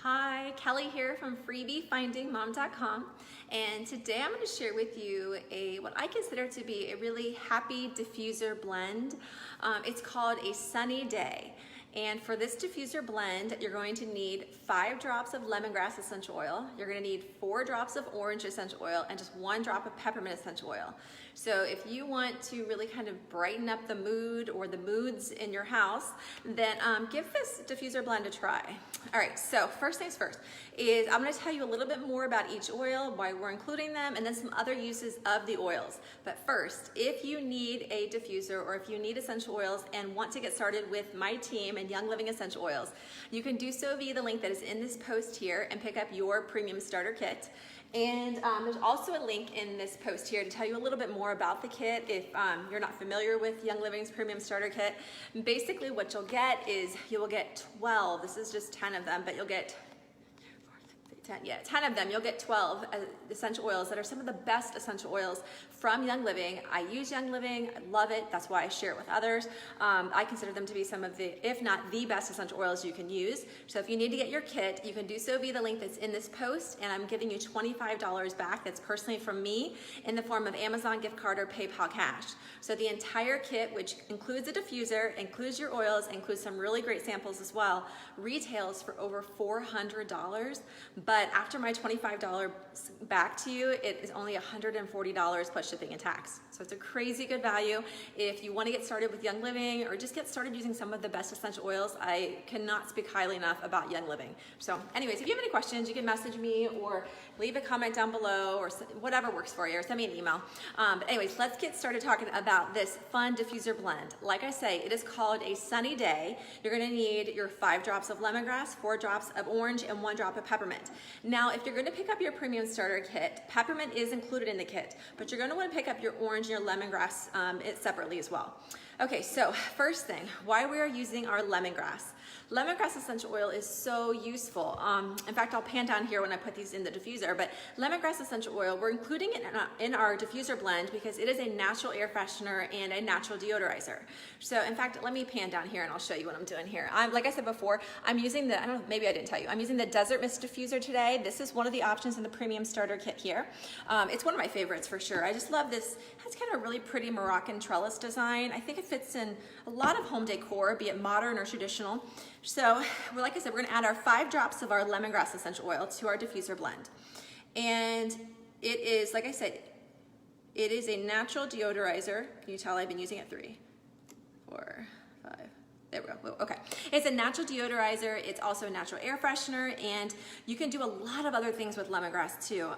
Hi, Kelly here from freebiefindingmom.com, and today I'm going to share with you what I consider to be a really happy diffuser blend. It's called a sunny day. And for this diffuser blend, you're going to need 5 drops of lemongrass essential oil. You're going to need 4 drops of orange essential oil and just 1 drop of peppermint essential oil. So if you want to really kind of brighten up the mood or the moods in your house, then give this diffuser blend a try. All right, so first things first is I'm going to tell you a little bit more about each oil, why we're including them, and then some other uses of the oils. But first, if you need a diffuser or if you need essential oils and want to get started with my team and Young Living Essential Oils, you can do so via the link that is in this post here and pick up your premium starter kit. And there's also a link in this post here to tell you a little bit more about the kit if you're not familiar with Young Living's Premium Starter Kit. Basically what you'll get is you will get 12, this is just 10 of them, but you'll get 10 of them. You'll get 12 essential oils that are some of the best essential oils from Young Living. I use Young Living, I love it, that's why I share it with others. I consider them to be some of the, if not the best essential oils you can use. So if you need to get your kit, you can do so via the link that's in this post, and I'm giving you $25 back. That's personally from me in the form of Amazon gift card or PayPal cash. So the entire kit, which includes a diffuser, includes your oils, includes some really great samples as well, retails for over $400, but after my $25 back to you, it is only $140 plus shipping and tax. So it's a crazy good value. If you want to get started with Young Living or just get started using some of the best essential oils, I cannot speak highly enough about Young Living. So anyways, if you have any questions, you can message me or leave a comment down below or whatever works for you, or send me an email. But anyways, let's get started talking about this fun diffuser blend. Like I say, it is called a sunny day. You're going to need your 5 drops of lemongrass, 4 drops of orange, and 1 drop of peppermint. Now, if you're going to pick up your premium starter kit, peppermint is included in the kit, but you're going to want to pick up your orange and your lemongrass separately as well. Okay, so first thing, why we are using our lemongrass. Lemongrass essential oil is so useful. In fact, I'll pan down here when I put these in the diffuser, but lemongrass essential oil, we're including it in our diffuser blend because it is a natural air freshener and a natural deodorizer. So in fact, let me pan down here and I'll show you what I'm doing here. Like I said before, I'm using the, I don't know, maybe I didn't tell you, I'm using the Desert Mist diffuser today. This is one of the options in the premium starter kit here. It's one of my favorites for sure. I just love this. It has kind of a really pretty Moroccan trellis design. I think it fits in a lot of home decor, be it modern or traditional. So, like I said, we're going to add our 5 drops of our lemongrass essential oil to our diffuser blend. And it is, like I said, it is a natural deodorizer. Can you tell I've been using it 3, 4, 5. There we go. Whoa, okay. It's a natural deodorizer. It's also a natural air freshener, and you can do a lot of other things with lemongrass too.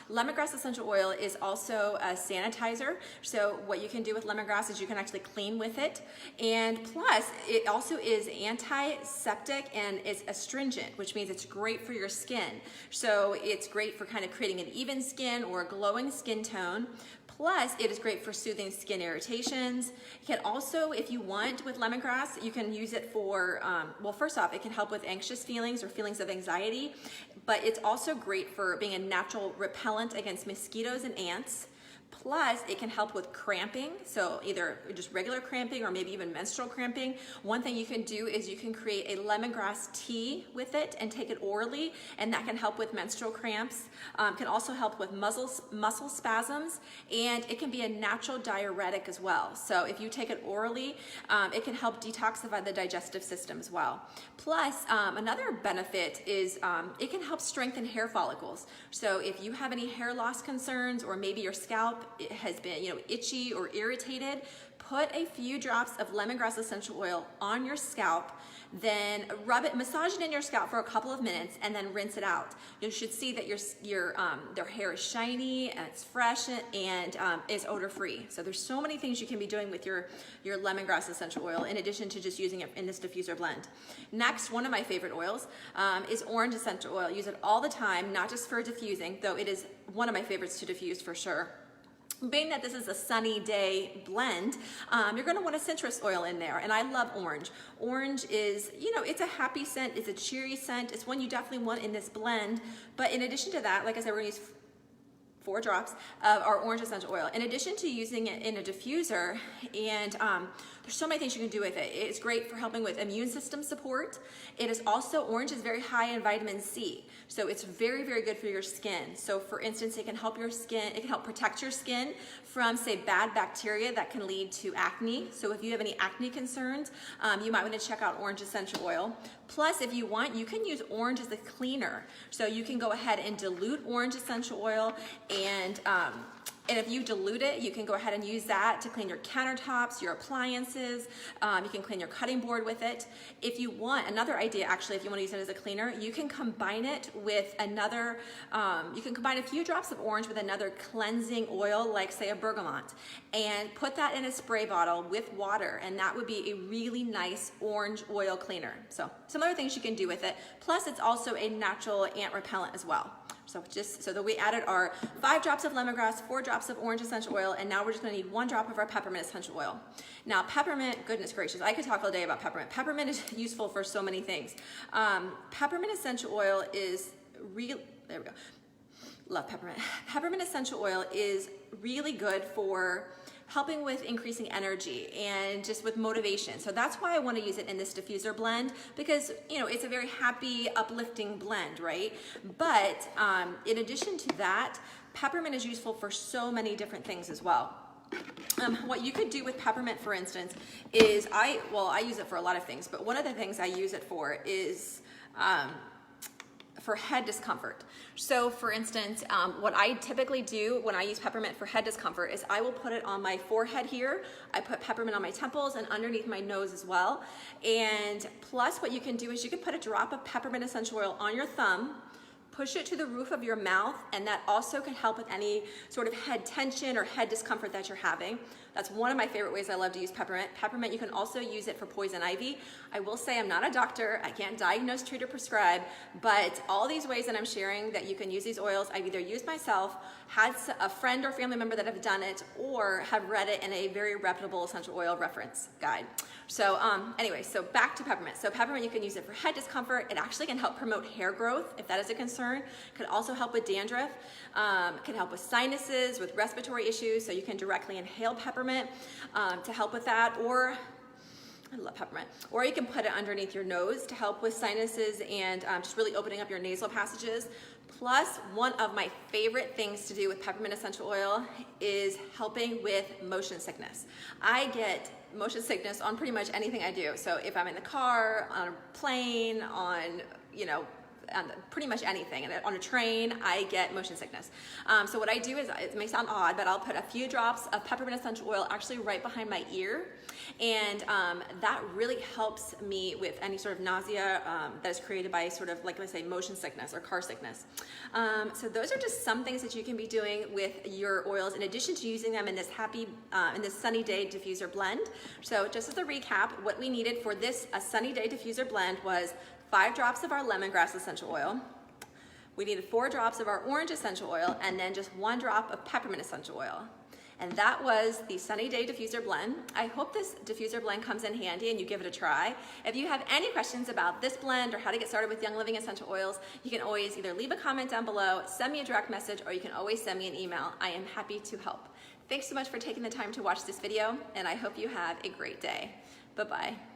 Lemongrass essential oil is also a sanitizer. So what you can do with lemongrass is you can actually clean with it. And plus, it also is antiseptic and is astringent, which means it's great for your skin. So it's great for kind of creating an even skin or a glowing skin tone. Plus, it is great for soothing skin irritations. You can also, if you want, with lemongrass, you can use it for, well, first off, it can help with anxious feelings or feelings of anxiety, but it's also great for being a natural repellent against mosquitoes and ants. Plus, it can help with cramping, so either just regular cramping or maybe even menstrual cramping. One thing you can do is you can create a lemongrass tea with it and take it orally, and that can help with menstrual cramps. Can also help with muscle spasms, and it can be a natural diuretic as well. So if you take it orally, it can help detoxify the digestive system as well. Plus, another benefit is it can help strengthen hair follicles. So if you have any hair loss concerns, or maybe your scalp it has been, itchy or irritated, put a few drops of lemongrass essential oil on your scalp, then rub it, massage it in your scalp for a couple of minutes, and then rinse it out. You should see that their hair is shiny and it's fresh and is odor-free. So there's so many things you can be doing with your lemongrass essential oil in addition to just using it in this diffuser blend. Next, one of my favorite oils is orange essential oil. Use it all the time, not just for diffusing, though it is one of my favorites to diffuse for sure. Being that this is a sunny day blend, you're going to want a citrus oil in there, and I love orange. Orange is, it's a happy scent, it's a cheery scent, it's one you definitely want in this blend, but in addition to that, like I said, we're going to use 4 drops of our orange essential oil. In addition to using it in a diffuser, and there's so many things you can do with it. It's great for helping with immune system support. It is also, orange is very high in vitamin C, so it's very, very good for your skin. So for instance, it can help your skin, it can help protect your skin from, say, bad bacteria that can lead to acne. So if you have any acne concerns, you might want to check out orange essential oil. Plus, if you want, you can use orange as a cleaner. So you can go ahead and dilute orange essential oil, and if you dilute it, you can go ahead and use that to clean your countertops, your appliances. You can clean your cutting board with it. If you want, another idea actually, if you want to use it as a cleaner, you can combine it with another, you can combine a few drops of orange with another cleansing oil, like say a bergamot, and put that in a spray bottle with water, and that would be a really nice orange oil cleaner. So some other things you can do with it. Plus, it's also a natural ant repellent as well. So that we added our 5 drops of lemongrass, 4 drops of orange essential oil, and now we're just gonna need 1 drop of our peppermint essential oil. Now peppermint, goodness gracious, I could talk all day about peppermint. Peppermint is useful for so many things. Peppermint essential oil is real, there we go. Love peppermint. Peppermint essential oil is really good for helping with increasing energy and just with motivation. So that's why I want to use it in this diffuser blend, because you know it's a very happy, uplifting blend, right? But in addition to that, peppermint is useful for so many different things as well. What you could do with peppermint, for instance, is I use it for a lot of things, but one of the things I use it for is for head discomfort. So for instance, what I typically do when I use peppermint for head discomfort is I will put it on my forehead here. I put peppermint on my temples and underneath my nose as well. And plus what you can do is you can put a drop of peppermint essential oil on your thumb, push it to the roof of your mouth, and that also can help with any sort of head tension or head discomfort that you're having. That's one of my favorite ways I love to use peppermint. Peppermint, you can also use it for poison ivy. I will say I'm not a doctor. I can't diagnose, treat, or prescribe, but all these ways that I'm sharing that you can use these oils, I've either used myself, had a friend or family member that have done it, or have read it in a very reputable essential oil reference guide. So anyway, so back to peppermint. So peppermint, you can use it for head discomfort. It actually can help promote hair growth if that is a concern. It can also help with dandruff. It can help with sinuses, with respiratory issues. So you can directly inhale peppermint to help with that, or I love peppermint. Or you can put it underneath your nose to help with sinuses and just really opening up your nasal passages. Plus, one of my favorite things to do with peppermint essential oil is helping with motion sickness. I get motion sickness on pretty much anything I do. So if I'm in the car, on a plane, on, you know, pretty much anything, and on a train, I get motion sickness. So what I do is, it may sound odd, but I'll put a few drops of peppermint essential oil actually right behind my ear, and that really helps me with any sort of nausea that is created by sort of, like I say, motion sickness or car sickness. So those are just some things that you can be doing with your oils in addition to using them in this in this sunny day diffuser blend. So just as a recap, what we needed for this sunny day diffuser blend was 5 drops of our lemongrass essential oil. We needed 4 drops of our orange essential oil, and then just 1 drop of peppermint essential oil. And that was the Sunny Day Diffuser Blend. I hope this diffuser blend comes in handy and you give it a try. If you have any questions about this blend or how to get started with Young Living essential oils, you can always either leave a comment down below, send me a direct message, or you can always send me an email. I am happy to help. Thanks so much for taking the time to watch this video, and I hope you have a great day. Bye-bye.